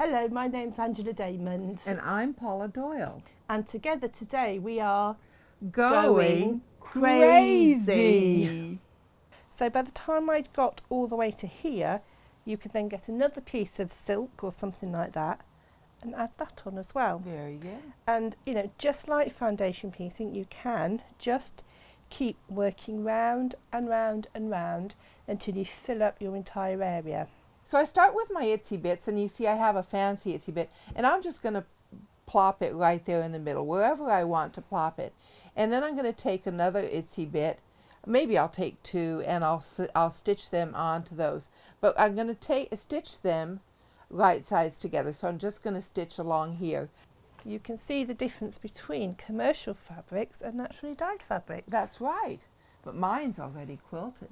Hello, my name's Angela Daymond. And I'm Paula Doyle. And together today we are Going crazy. So by the time I'd got all the way to here, you could then get another piece of silk or something like that and add that on as well. Very good. And you know, just like foundation piecing, you can just keep working round and round and round until you fill up your entire area. So I start with my itsy bits, and you see I have a fancy itsy bit, and I'm just going to plop it right there in the middle, wherever I want to plop it. And then I'm going to take another itsy bit, maybe I'll take two, and I'll stitch them onto those. But I'm going to stitch them right sides together, so I'm just going to stitch along here. You can see the difference between commercial fabrics and naturally dyed fabrics. That's right, but mine's already quilted.